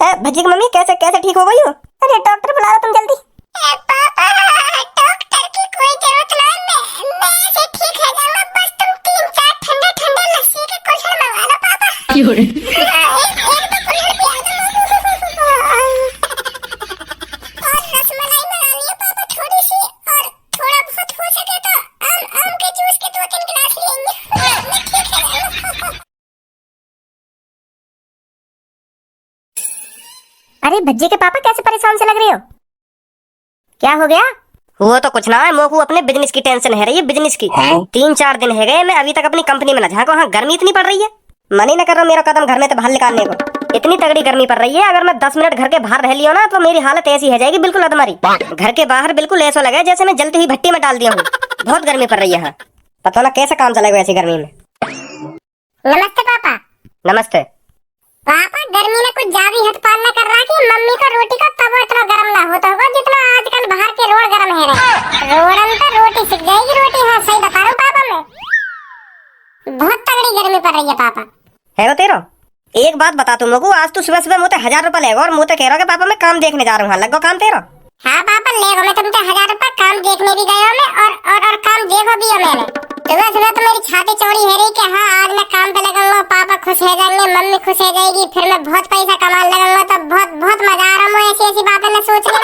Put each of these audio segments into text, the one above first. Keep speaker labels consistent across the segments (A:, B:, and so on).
A: भज्जी की मम्मी कैसे कैसे ठीक हो गई हो? अरे डॉक्टर बुला लो तुम जल्दी।
B: पापा डॉक्टर की कोई जरूरत नहीं, मैं ऐसे ठीक हो जाऊंगा, बस तुम 3-4 ठंडे ठंडे लस्सी के कुल्हड़ मंगा लो पापा। एक तो कुल्हड़ पिला दो और रसमलाई मंगानी है पापा थोड़ी सी, और थोड़ा बहुत हो सके तो आम के जूस के 2-3 गिलास लेंगे, मैं ठीक हो जाऊंगा।
A: अरे भज्जी के पापा कैसे परेशान से लग रहे हो? क्या हो गया? वो तो कुछ ना है, मोकू अपने बिजनेस की टेंशन है रही है, बिजनेस की। 3-4 दिन है गए मैं अभी तक अपनी कंपनी में न झांको। हाँ गर्मी इतनी पड़ रही है, मन ही न कर रहा मेरा कदम घर में से बाहर निकालने को। इतनी तगड़ी गर्मी पड़ रही है, अगर मैं 10 मिनट घर के बाहर रह लियो ना तो मेरी हालत ऐसी हो जाएगी बिल्कुल अधमरी। घर के बाहर बिल्कुल ऐसा लगे जैसे मैं जलती हुई भट्टी में डाल दिया हूँ। बहुत गर्मी पड़ रही है। हाँ पता ना कैसे काम चलेगा ऐसी गर्मी में।
B: नमस्ते पापा।
A: नमस्ते
B: पापा गर्मी में कुछ ज्यादा हद पार न कर रहा कि मम्मी को रोटी का तवा इतना गर्म ना होता होगा जितना आजकल बाहर के रोड गर्म है रहे। रोडन तो रोटी सिक जाएगी रोटी। हाँ सही बता रहा हूँ पापा, मैं बहुत तगड़ी गर्मी पड़ रही है पापा।
A: है वो तेरा एक बात बता तुम लोगों, आज तू सुबह सुबह मुझे 1000 रुपए लेगा और मुझे कह रहा कि पापा मैं काम देखने जा रहा हूँ। हाँ लगो काम तेरा।
B: हाँ पापा लेगा, मैं तुमसे 1000 रुपए काम देखने भी गया मैं और काम देखो भी है मैंने। सुबह सुबह तो मेरी छाती चौड़ी है रही कि हाँ आज मैं काम पे लगूंगा, पापा खुश हो जाएंगे, मम्मी खुश हो जाएगी, फिर मैं बहुत पैसा कमाने लगूंगा, तो बहुत मजा आ रहा है ऐसी बातें मैं सोच रही।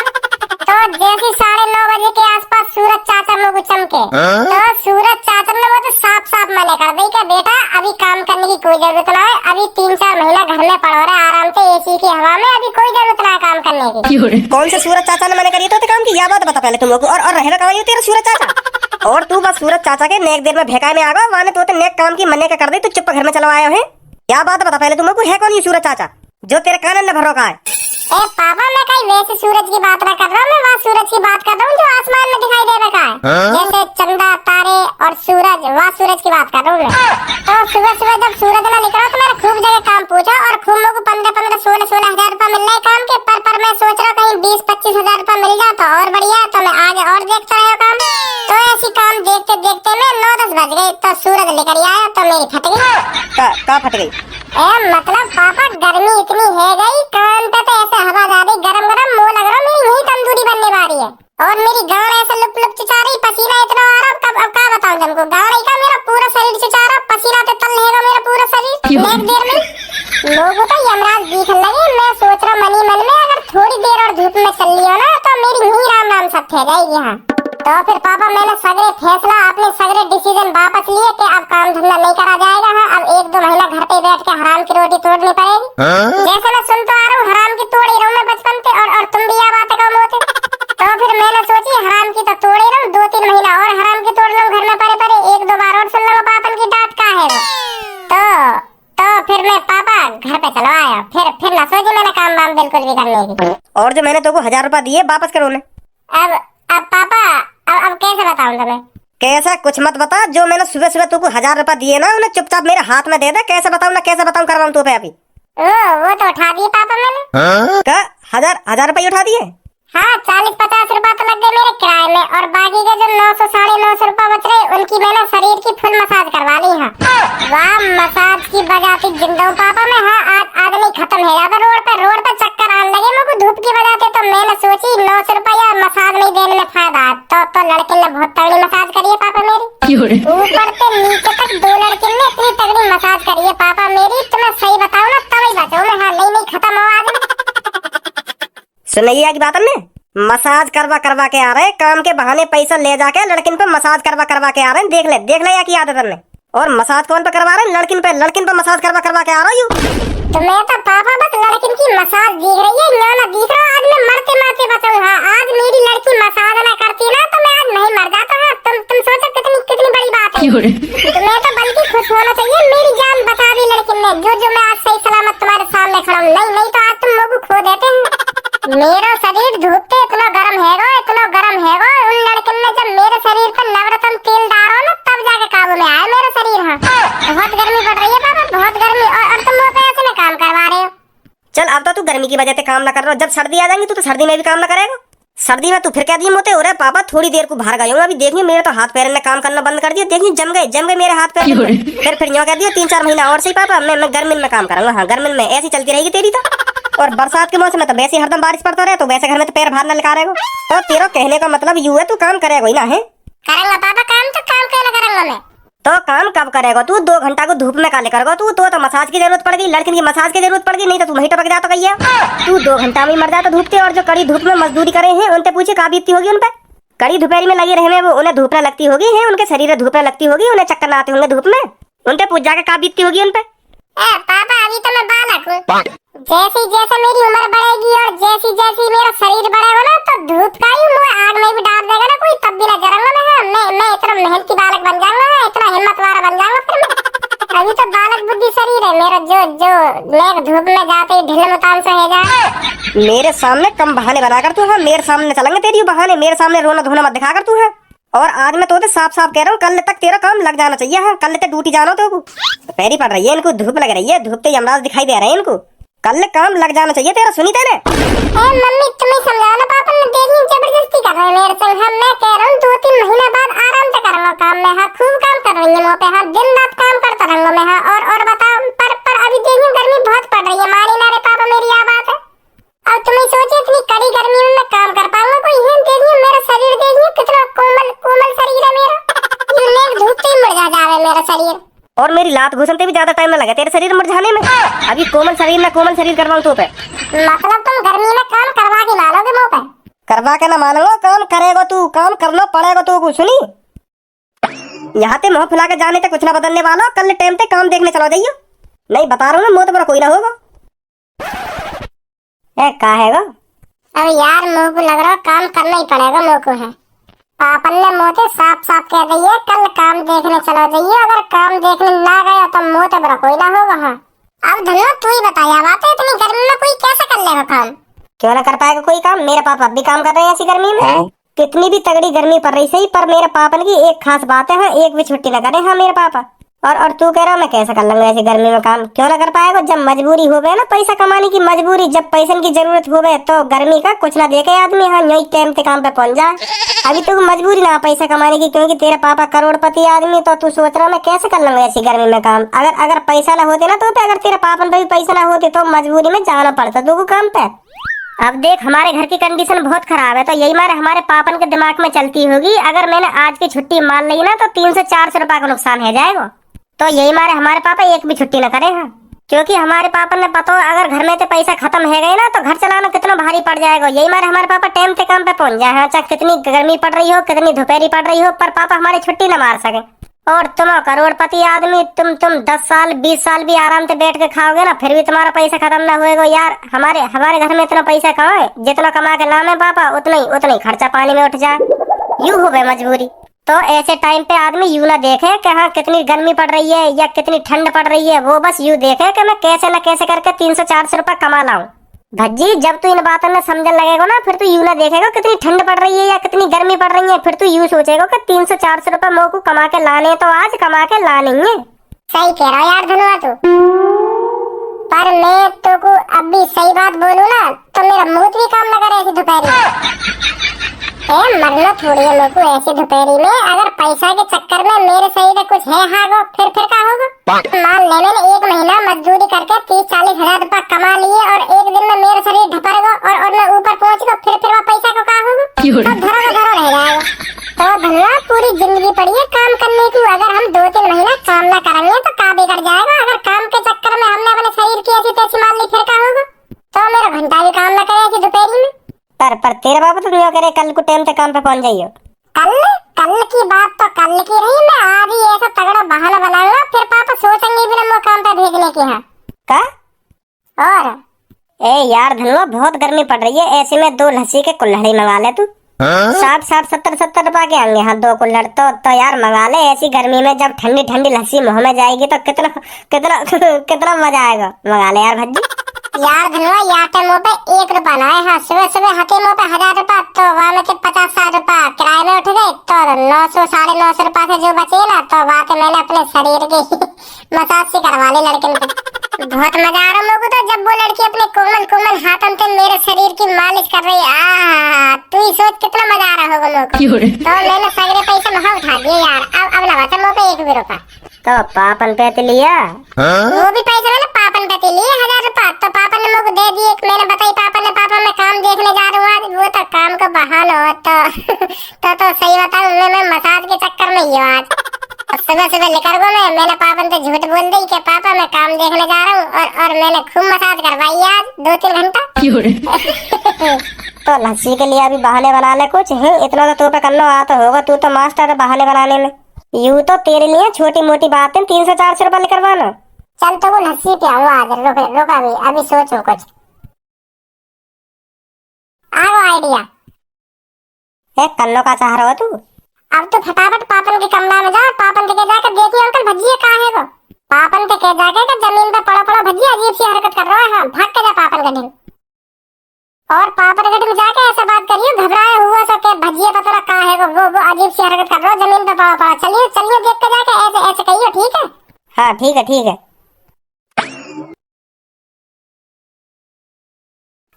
B: तो जैसे 9:30 बजे के आसपास सूरज चाचा मुझे चमके तो सूरज चाचा ने वो तो साफ साफ मना कर दी कि बेटा अभी काम करने की कोई जरूरत ना है, अभी 3-4 महीना घर में पड़ो रहे आराम से एसी की हवा में, अभी कोई जरूरत ना है काम करने की।
A: कौन से सूरज चाचा ने मना करी तो काम की? यह बात बता पहले तुम लोग। और रहेगा कहाँ ये तेरा सूरज चाचा? और तू बस सूरज चाचा के नेक देर में भेका में आ गया, वाने तो नेक काम की मन्ने का कर दी, तू चुप घर में चलो आया है। क्या बात बता पहले तुम लोग, है कौन ये सूरज चाचा जो तेरे कानन में भरो का है?
B: ए पापा मैं कहीं वैसे सूरज की बात ना कर रहा हूँ, मैं वहाँ सूरज की बात कर रहा हूँ जो आसमान में दिखाई दे रहा है, जैसे चंदा तारे और सूरज, वहाँ सूरज की बात कर रहा हूँ मैं। तो सुबह सुबह जब सूरज ना निकला तो मैंने खूब जगह काम पूछा और खूब लोगों को 15-15, 16-16 हजार रुपए मिल रहे काम के, पर मैं सोच रहा कहीं 20-25 हजार रुपए मिल जाता और बढ़िया, तो मैं आगे और देखता रहा काम। तो ऐसी काम देखते देखते मैं 9-10 बज गए तो सूरज लेकर आया तो मेरी फट गई।
A: का फट गई?
B: मतलब पापा गर्मी इतनी है गई, कान पे तो ऐसे हवा जा रही गरम गरम, मुंह लग रहा मेरी यही तंदूरी बनने वाली है, और मेरी गांड ऐसे लुप लुप चिचा रही, पसीना इतना आ रहा। अब क्या बताऊं तुमको, गांड का मेरा पूरा शरीर चिचा रहा, पसीना तो तल रहेगा मेरा पूरा शरीर एक देर में। लोगों को यमराज दिखने लगे। मैं सोच रहा मनी मन में अगर थोड़ी देर और धूप में चल लियो ना तो मेरी यही राम नाम सब थे जाएगी। हाँ तो फिर पापा मैंने सगरे फैसला अपने सगरे डिसीजन वापस लिए कि अब काम धंधा नहीं करा जाएगा। हाँ अब 1-2 महीना घर पे बैठ के हराम की रोटी तोड़नी पड़ेगी। जैसे मैं सुन तो आ रहा हूँ हराम की तोड़ ही रहा हूँ मैं बचपन से, और तुम भी यह बातें कम होते। तो फिर मैंने सोची हराम की तो तोड़ ही रहा हूँ, 2-3 महीना और हराम की तोड़ लूँ घर में पड़े 1-2 बार और सुन लूँगा पापन की डांट का है तो फिर मैं पापा घर पे चलो आया, फिर ना सोची मैंने काम वाम बिल्कुल भी करने की।
A: और जो मैंने तुमको 1000 रुपए दिए वापस करो ने।
B: अब पापा अब कैसे बताऊं तुम्हें?
A: कैसा कुछ मत बता, जो मैंने सुबह सुबह तुमको 1000 रुपए दिए ना उन्हें चुपचाप मेरे हाथ में दे दे। कैसे बताऊं ना कैसे बताऊं कर रहा हूँ तो पे अभी।
B: वो तो उठा दिए पापा मैंने।
A: का 1000 रुपए उठा दिए?
B: हाँ 40-50 रुपए तो लग गए मेरे किराए में, और बाकी के जो 900-950 रुपए बच रहे उनकी मैंने शरीर की फुल मसाज करवा ली। हाँ वाह मसाज की बजाती जिंदा हूँ पापा मैं। हाँ आदमी खत्म हो जाता रोड पे चक्कर आने लगे मुझे धूप की वजह से। तो मैंने सोची 900 रुपया मसाज नहीं देने में फायदा, तो लड़के ने बहुत तगड़ी मसाज करी है पापा मेरी, ऊपर से नीचे तक 2 लड़के ने इतनी तगड़ी मसाज करी है पापा मेरी, तो मैं सही बताऊँ ना तभी बचाऊँ मैं। हाँ नहीं खत्म हो आज।
A: सुनैया की बात हमने मसाज करवा के आ रहे, काम के बहाने पैसा ले जाके लड़किन पे मसाज करवा के आ रहे हैं। देख ले या की आदत हमने। और मसाज कौन पे करवा रहे हैं? लड़किन पे मसाज करवा के आ रहा हूँ।
B: तो मैं तो पापा बस लड़किन की मसाज दिख रही है, ना दिख रहा। आज मैं मरते बचाऊं। हाँ आज मेरी लड़की मसाज ना करती ना तो मैं आज नहीं मर जाता। हाँ तुम सोचो कितनी बड़ी बात है। तो मैं तो बल्कि खुश होना चाहिए, मेरी जान बचा दी लड़किन ने, जो मैं आज सही सलामत तुम्हारे सामने खड़ा हूँ। नहीं तो आज तुम लोग खो देते हैं। मेरा शरीर धूप पे इतना गर्म हैगा, उन लड़किन ने जब मेरे शरीर पर नवरत्न तेल डाला ना तब जाके काबू में आया मेरा शरीर। हाँ बहुत गर्मी पड़ रही है पापा, बहुत गर्मी, और तुम लोग ऐसे में काम करवा रहे हो।
A: चल अब तो तू गर्मी की वजह से काम ना कर रहा हो, जब सर्दी आ जाएंगी तो सर्दी में भी काम ना करेगा। सर्दी में तू फिर क्या दिए मोटे हो रहा है पापा, थोड़ी देर को बाहर गए हूँ अभी, देखिए मेरे तो हाथ पैर ने काम करना बंद कर दिया, देखिए जम गए मेरे हाथ पैर। फिर यूँ कह दिया 3-4 महीना और सही पापा, मैं गर्मी में काम करूंगा। हाँ गर्मी में ऐसी चलती रहेगी तेरी तो। और बरसात के मौसम में तो वैसे हरदम बारिश पड़ता रहे, तो वैसे घर में तो पैर बाहर न निकाल रहेगा। तो तेरा कहने का मतलब यू है तू काम करेगा ही ना है?
B: करूंगा पापा काम, तो काम कैसे करूंगा मैं?
A: तो काम कब करेगा तू? 2 घंटा को धूप में काले करेगा तू? तो मसाज की जरूरत पड़ गई, लड़किन की मसाज की जरूरत पड़ गई, नहीं तो तू वहीं टपक जाता कहिए। तू 2 घंटा में मर जाता धूप के। और जो कड़ी धूप में मजदूरी करे हैं उनसे पूछे का बीतती होगी उन पे। कड़ी दोपहरी में लगी रहने वो उन्हें धूप न लगती होगी है, उनके शरीर धूप न लगती होगी, उन्हें चक्कर न आते होंगे धूप में, उनसे पूछ जाके का बीतती होगी उन पे।
B: पापा अभी तो मैं बालक हूँ, जैसे जैसे मेरी उम्र बढ़ेगी और जैसी जैसी मेरा शरीर बढ़ेगा ना, तो धूप का ही मुझे आग में भी डाल देगा ना कोई, तब भी ना जरूंगा मैं इतना मेहनती बालक बन जाऊंगा, इतना हिम्मत वाला बन जाऊंगा फिर मैं। अभी तो बालक बुद्धि शरीर है मेरा, जो मैं धूप में जाते ही ढिल मुतान से हो जाए।
A: मेरे सामने कम बहाने बना कर तू है, मेरे सामने चलेंगे तेरी बहाने, मेरे सामने रोना धोना मत दिखा कर तू है। और आज मैं तो साफ साफ कह रहा हूँ, कल तक तेरा काम लग जाना चाहिए। हाँ कल तक ड्यूटी जाना तो पैरी पड़ रही है इनको, धूप लग रही है, धूप तो यमराज दिखाई दे रहे हैं इनको, कल काम लग जाना चाहिए तेरा। सुनी तेरे
B: मम्मी तुम्हें समझाओ ना, पापा ने देखनी जबरदस्ती कर रहे हैं मेरे संग। हम मैं कह रहा हूँ 2-3 महीना बाद आराम से करूंगा काम में। हाँ खूब काम कर रही है मुँह पे, हाँ दिन रात काम करता रहूंगा मैं। हाँ और बताओ पर अभी देखिए गर्मी बहुत पड़ रही है, मानी ना रे पापा मेरी यह बात है। अब तुम्हें सोचे इतनी कड़ी गर्मी में मैं काम कर पाऊंगा कोई? देखिए मेरा शरीर, देखिए कितना कोमल कोमल शरीर है मेरा, ये धूप से ही मुरझा जावे मेरा शरीर।
A: और मेरी लात घुसनते भी ज्यादा टाइम न लगे तेरे शरीर मुरझाने में। अभी कोमल शरीर ना कोमल शरीर करवाऊं तो पे,
B: मतलब तुम गर्मी में काम करवा के मानोगे मुँह पे?
A: करवा के ना मानूंगा, काम करेगा तू, काम करना पड़ेगा तू को। सुनी यहाँ ते मुंह फुला के जाने तक कुछ ना बदलने वाला, कल टाइम पे काम देखने चला जाइयो। नहीं बता रहा हूँ ना, मुँह तो कोई ना होगा। का हैगा
B: अब यार मुँह को लग रहा काम करना ही पड़ेगा मुँह को है। पापन ने मुँह से साफ साफ कह दी है कल काम देखने चला जाइए, अगर काम देखने ना गया तो मुँह तो बड़ा कोई ना होगा। हाँ अब धन्नो तू ही बताया बात है, इतनी गर्मी में कोई कैसे कर लेगा काम?
A: क्यों ना कर पाएगा कोई काम? मेरे पापा अब भी काम कर रहे हैं ऐसी गर्मी में। कितनी भी तगड़ी गर्मी पड़ रही सही, पर मेरे पापन की एक खास बात है, हाँ एक भी छुट्टी न करे हाँ मेरे पापा। और तू कह रहा मैं कैसे कर लूंगा ऐसी गर्मी में काम? क्यों ना कर पाएगा? जब मजबूरी हो गए ना, पैसा कमाने की मजबूरी, जब पैसे की जरूरत हो गए तो गर्मी का कुछ ना देखे आदमी, हाँ यही टाइम पे काम पे पहुंच जाए। अभी तो मजबूरी ना पैसा कमाने की, क्योंकि तेरे पापा करोड़पति आदमी, तो तू सोच रहा मैं कैसे कर लूंगा ऐसी गर्मी में काम? अगर पैसा ना होते ना तो अगर तेरे पापन पे भी पैसा ना होते तो मजबूरी में जाना पड़ता तू काम पे। अब देख हमारे घर की कंडीशन बहुत खराब है, तो यही मारे हमारे पापन के दिमाग में चलती होगी, अगर मैंने आज की छुट्टी मान ली ना तो 300-400 रुपए का नुकसान हो जाएगा। तो यही मारे हमारे पापा एक भी छुट्टी न करे हैं, क्योंकि हमारे पापा ने पता अगर घर में से पैसा खत्म हो गए ना तो घर चलाना कितना भारी पड़ जाएगा। यही मारे हमारे पापा टाइम से काम पे पहुंच जाए, चाहे कितनी गर्मी पड़ रही हो, कितनी दोपहरी पड़ रही हो, पर पापा हमारी छुट्टी न मार सके। और तुम करोड़पति आदमी, तुम 10 साल 20 साल भी आराम से बैठ के खाओगे ना, फिर भी तुम्हारा पैसा खत्म ना होएगा यार। हमारे घर में इतना पैसा कहाँ है, जितना कमा के लामे पापा उतना ही खर्चा पानी में उठ जाए। यूं हो गए मजबूरी। तो ऐसे टाइम पे आदमी यूं ना देखे कि हाँ कितनी गर्मी पड़ रही है या कितनी ठंड पड़ रही है, वो बस यूं देखे कि मैं कैसे न कैसे करके 300-400 रुपए कमा लाऊं। भज्जी जब तू इन बातों में समझने लगेगा ना, फिर तू यूं ना देखेगा कितनी ठंड पड़ रही है या कितनी गर्मी पड़ रही है, फिर तू यूं सोचेगा कि 300-400 रुपए मोह को कमा के लाने, तो आज कमा के लाने है।
B: सही कह रहा यार धनुआ तू, पर मैं तो को अभी सही बात बोलूं ना तो मेरा मुंह भी काम लगा रहा है दोपहरी मरना थोड़ी है लोगों ऐसी दोपहरी में। अगर पैसा के चक्कर में मेरे सही में कुछ है हागो, फिर क्या होगा? मान ले मैंने 1 महीना मजदूरी करके 30-40 हजार रुपए कमा लिए और एक दिन में मेरा शरीर ढपरेगा और मैं ऊपर पहुंच गया, फिर वह पैसा को क्या होगा? तो धरा रह जाएगा। तो धन्ना पूरी जिंदगी पड़ी है काम करने की, अगर हम 2-3 महीना काम ना करेंगे तो क्या बिगड़ जाएगा? अगर काम के चक्कर में हमने अपने शरीर की ऐसी तैसी मान ली, फिर क्या होगा? तो मेरा घंटा भी काम न करे दोपहरी में।
A: पर तेरे बाबा तो नहीं करे कल को टाइम पे काम पे पहुंच जाइयो।
B: कल की बात तो कल की रही, मैं आज ही ऐसा तगड़ा बहाना बनाऊंगा, फिर पापा सोचेंगे भी ना वो काम पे भेजने की। हाँ
A: का?
B: और
A: ए यार धनुआ बहुत गर्मी पड़ रही है, ऐसे में 2 लस्सी के कुल्हड़ी मंगा ले तू। 60-60 70-70 रुपए के आएंगे हाँ 2 कुल्हड़ तो यार मंगा ले। ऐसी गर्मी में जब ठंडी ठंडी लस्सी मुंह में जाएगी तो कितना कितना कितना मजा आएगा। मंगा ले यार भज्जी।
B: यार धनवा यार के मुंह पे 1 रुपया ना है। हाँ सुबह सुबह हके मुंह पे 1000 रुपया, तो वहाँ में से 50-60 रुपया किराए में उठ गए, तो 900-950 रुपया से जो बचे ना, तो वहाँ के मैंने अपने शरीर की मसाज से करवा ली लड़के में। बहुत मजा आ रहा मेरे को तो, जब वो लड़की अपने कोमल कोमल हाथों से मेरे शरीर की मालिश कर रही है। तू ही सोच कितना मजा आ रहा होगा मेरे को। तो मैंने सगरे पैसे वहाँ उठा दिए यार। अब लगा था मुँह पे 1 भी रुपया।
A: तो पापन पे तो लिया?
B: वो भी पैसे मैंने पापन पे लिए 1000 रुपया, तो पापन ने मुझे दे दिए। मैंने बताई पापन ने, पापा मैं काम देखने जा रहा हूँ आज। वो तो काम का बहाना हो तो सही बताऊं मैं मसाज के चक्कर में ही हूँ आज। सुबह सुबह लेकर गो मैंने पापन से झूठ बोल दी कि पापा मैं काम देखने जा रहा हूँ, और मैंने खूब मसाज करवाई आज 2-3 घंटा।
A: तो लस्सी के लिए अभी बहाने बना ले कुछ है, इतना तो तू पे करना आता होगा। तू तो मास्टर है बहाने बनाने में। यूं तो तेरे लिए छोटी मोटी बातें 300-400 रुपया निकलवाना।
B: चल तो वो लस्सी पियाऊंगा आज। रुक अभी सोचो कुछ। आओ आइडिया।
A: एक कन्नो का चाह रहा हो तू?
B: अब तो फटाफट पापन के कमरा में जाओ, पापन के जाकर देखिए अंकल भजिया कहाँ है वो। पापन के कह जाके कि जमीन पे पड़ा पड़ा भजिया अजीब सी हरकत कर रहा है। हाँ भाग के जा पापन के ढिंग, और पापन के ढिंग जाके ऐसा बात करिए घबराया हुआ सा कि भजिया पता ना कहाँ है वो अजीब सी हरकत कर रहा है जमीन पे पड़ा पड़ा। चलिए देख के जाके ऐसे कहिए, ठीक है?
A: हाँ ठीक है।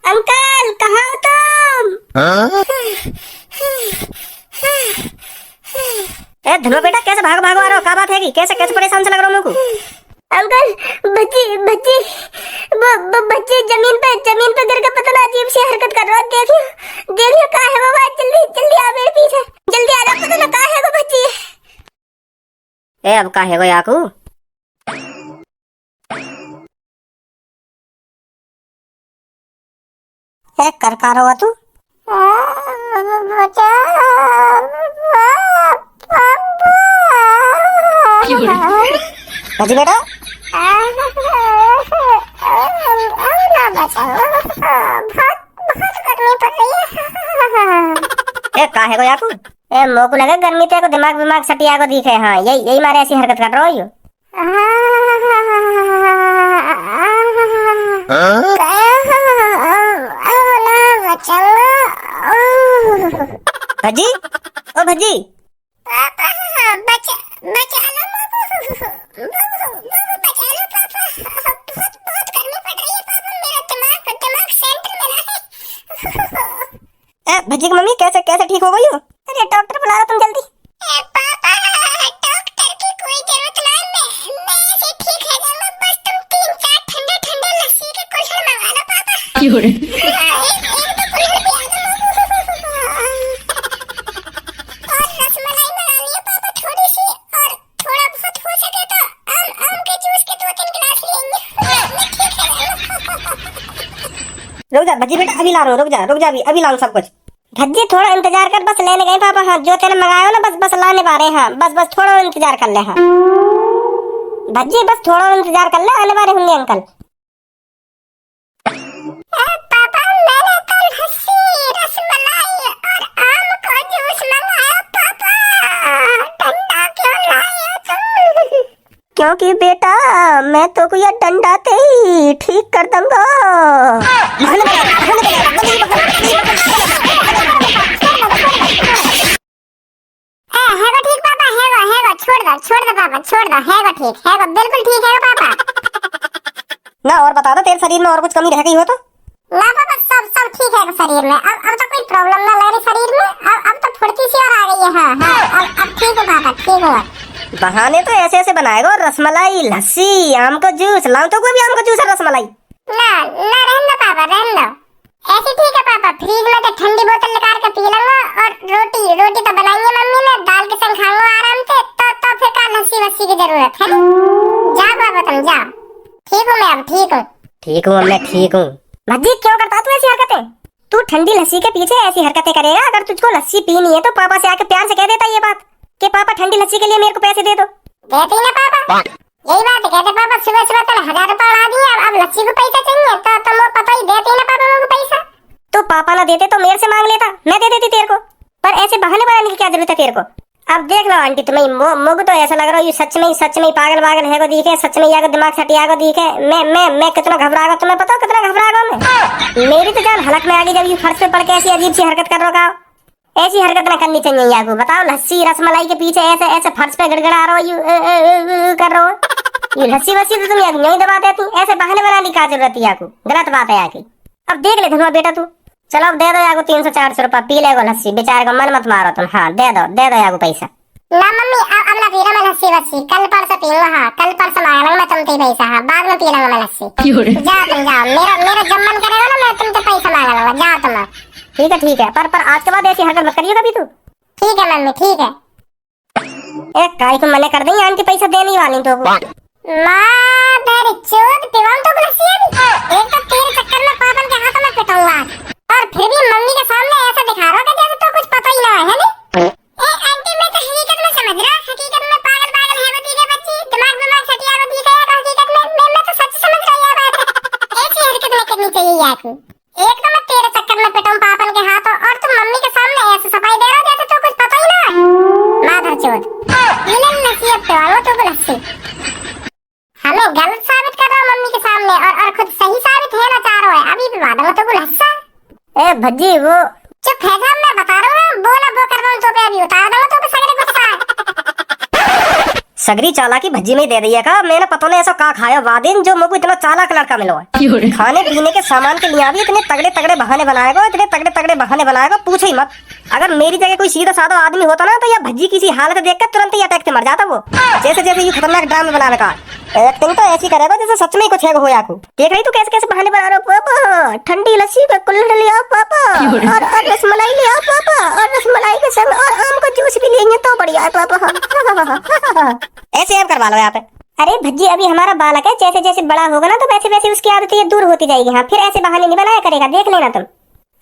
A: अंकल कहाँ हो तुम? ए धनो बेटा कैसे भाग आ रहा हो? क्या बात है कि कैसे परेशान से लग रहा हूँ मेरे को?
B: अंकल बच्ची जमीन पे गिर के पता ना अजीब सी हरकत कर रहा है। देखियो कहाँ है वो बात। जल्दी आ मेरे पीछे, जल्दी आ जा, पता ना कहाँ है वो बच्ची।
A: ए अब का है वो याकू? ए कर रहा तू? भजी बेटा ए का है को याकू? ए मोकू लगे गर्मी ते को दिमाग सटिया को दिखे। हाँ यही मारे ऐसी हरकत कर रहा हो यो। भजी ओ भजी भजी की मम्मी कैसे ठीक हो गई हो?
B: अरे डॉक्टर बुला लो तुम जल्दी।
C: पापा डॉक्टर की कोई जरूरत नहीं, मैं ऐसे ठीक है जाऊंगा। बस तुम 3-4 ठंडे लस्सी के कुल्हड़ मंगा लो पापा। एक दो कुल्हड़ भी और रसमलाई मंगा लियो पापा थोड़ी सी, और थोड़ा बहुत हो सके तो आम के जूस के 2-3 गिलास लेंगे। मैं ठीक है
A: रुक जा भजी बेटा, अभी ला रहा हूँ। रुक जा अभी लाऊं सब कुछ।
B: भज्जी थोड़ा इंतजार कर, बस लेने गए पापा। हाँ जो तेने मंगाया हो ना बस लाने वाले। हाँ बस थोड़ा इंतजार कर ले। हाँ भज्जी बस थोड़ा इंतजार कर ले, आने वाले होंगे अंकल।
C: पापा मैंने कल लस्सी, रसमलाई और आम का जूस मंगाया पापा। ठंडा क्यों लाए तुम?
B: क्योंकि बेटा मैं तो को ये डंडा ते ही ठीक कर दूंगा। छोड़ दो है वो ठीक है, वो बिल्कुल ठीक है पापा।
A: ना और बता दो तेरे शरीर में और कुछ कमी रह गई हो तो?
B: ना पापा सब ठीक है शरीर में। अब तो कोई प्रॉब्लम ना लग रही शरीर में। अब तो फुर्ती सी और आ गई है। हाँ अब ठीक है पापा, ठीक है।
A: बहाने तो ऐसे बनाएगा। रसमलाई, लस्सी, आम का जूस लाऊं तो कोई भी आम का जूस है रसमलाई?
B: ना रहने दो पापा, रहने दो। ऐसे ठीक है पापा, फ्रिज में तो ठंडी बोतल निकाल के पी लूंगा। और रोटी तो बनाई है मम्मी ने, दाल के संग खाऊंगा आराम से। तो फिर का लस्सी वस्सी की जरूरत है? जाओ पापा तुम जाओ। ठीक हूँ मैं, अब ठीक हूँ।
A: मैं ठीक हूँ।
B: भज्जी क्यों करता तू ऐसी हरकतें? तू ठंडी लस्सी के पीछे ऐसी हरकतें करेगा? अगर तुझको लस्सी पीनी है तो पापा से आके प्यार से कह देता ये बात कि पापा ठंडी लस्सी के लिए मेरे को पैसे दे दो। देती ना पापा, यही बात कहते पापा। सुबह तो 1000 रुपया उड़ा दिए, अब लस्सी को पैसा चाहिए तो वो पापा ही देते ना पापा को पैसा। तो पापा ना देते तो मेरे से मांग लेता, मैं दे देती तेरे को। पर ऐसे बहाने बनाने की क्या जरूरत है तेरे को?
A: अब देख लो आंटी तुम्हें मुग तो ऐसा लग रहा है ये सच में ही पागल है को दिखे, सच में याको दिमाग सटिया को दिखे। मैं कितना घबरा गया तुम्हें पता हो, कितना घबरा गया मैं। मेरी तो जान हलक में आ गई जब ये फर्श पे पड़ के ऐसी अजीब सी हरकत कर रहा हो। ऐसी हरकत ना करनी चाहिए याको। बताओ लस्सी रसमलाई के पीछे ऐसे ऐसे फर्श पे गड़गड़ा रहा हो, यू कर रहा हो। ये लस्सी वस्सी तो तुम याको नहीं दबा देती, ऐसे बहाने बनाने की क्या जरूरत है याको, गलत बात है याकी। अब देख ले धनुआ बेटा तू, चलो अब दे दो याको 300-400 रुपया, पी लेगो लस्सी, बेचारे को मन मत मारो तुम। हाँ दे दो याको पैसा।
B: ना मम्मी अब ना पी रहा मैं लस्सी वस्सी, कल परसों पीऊंगा। हाँ कल परसों मांगूंगा मैं तुमसे पैसा। हाँ बाद में पी लूंगा मैं लस्सी। जाओ तुम जाओ, मेरा जब मन करेगा ना मैं तुमसे पैसा मांग लूंगा। जाओ तुम।
A: ठीक है पर आज के बाद ऐसी हरकत मत करिए कभी तू।
B: ठीक है मम्मी ठीक है।
A: एक काई को मने कर देंगे, आंटी पैसा देने वाली तो
B: माँ तेरी चोद पिवाऊं तो लस्सी अभी। एक तो तेरे चक्कर में पापन के हाथों में पिटाऊंगा और फिर भी मम्मी के सामने ऐसा दिखा रहा है जैसे तो कुछ पता ही ना है ना। ए आंटी मैं तो हकीकत में समझ रहा, हकीकत में पागल है बच्ची के बच्ची, दिमाग सटिया को दी गया। हकीकत में मैं तो सच समझ रहा है बात। ऐसी हरकत नहीं करनी चाहिए याकू। एक तो मैं तेरे चक्कर में पिटाऊं पापन के हाथों और तुम मम्मी के सामने ऐसे सफाई दे रहा जैसे तो कुछ पता ही ना है। माधर चोद ये ले लस्सी अब पिवाऊं तो लस्सी। हमें गलत साबित कर रहा हूँ मम्मी के सामने और खुद सही साबित होना चाह रहा है। अभी भी वादा तो गुलस्सा।
A: ए भज्जी वो
B: चुप है साहब, मैं बता रहा हूँ बोला वो कर रहा हूँ तो पे अभी उतार दूंगा तो पे सगरे गुस्सा।
A: सगरी चालाकी भज्जी में दे दी है का। मैंने पता नहीं ऐसा का खाया वादिन जो मुझको इतना चालाक लड़का मिलो है। खाने पीने के सामान के लिए भी इतने तगड़े बहाने बनाएगा, इतने तगड़े बहाने बनाएगा पूछो ही मत। अगर मेरी जगह कोई सीधा साधा आदमी होता ना तो यह भज्जी किसी हालत देखकर तुरंत ही अटैक से मर जाता वो। जैसे ये खतरनाक ड्रामा बनाने का एक्टिंग तो ऐसी करेगा जैसे सच में कुछ है हो याकू। देख रही तू कैसे बहाने बना रहा पापा, ठंडी लस्सी का कुल्हड़ ले आओ पापा, और रसमलाई ले आओ पापा, और रसमलाई के संग और आम का जूस भी लेंगे तो बढ़िया है पापा। ऐसे ऐप करवा लो यहाँ पे। अरे भज्जी अभी हमारा बालक है, जैसे जैसे बड़ा होगा ना तो वैसे वैसे उसकी आदतें दूर होती जाएगी। हाँ फिर ऐसे बहाने नहीं बनाया करेगा, देख लेना तुम।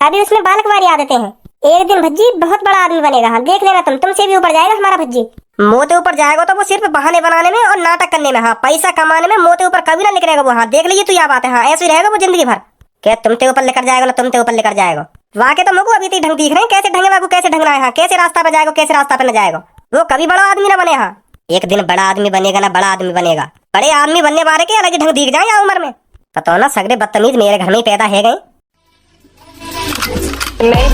A: अभी उसमें बालक वाली आदतें हैं, एक दिन भज्जी बहुत बड़ा आदमी बनेगा। हाँ देख लेना तुमसे भी ऊपर जाएगा हमारा भज्जी। मोते ऊपर जाएगा तो वो सिर्फ बहाने बनाने में और नाटक करने में। हाँ पैसा कमाने में मोते ऊपर कभी ना निकलेगा वो। हाँ देख लीजिए तू यह बात है। हाँ ऐसे ही रहेगा वो जिंदगी भर। क्या तुमते ऊपर लेकर जाएगा ना, तुमते ऊपर लेकर जाएगा। वाके तो मुझको अभी तक ढंग दिख रहे हैं, कैसे ढंगे वाको कैसे ढंग रहा है। हाँ कैसे रास्ता पे जाएगा, कैसे रास्ता पे न जाएगा। वो कभी बड़ा आदमी ना बने। हाँ एक दिन बड़ा आदमी बनेगा ना, बड़ा आदमी बनेगा। बड़े आदमी बनने वाले के अलग ढंग दिख जाए उम्र में। पता ना सगरे बदतमीज मेरे घर में ही पैदा है गए।
D: नहीं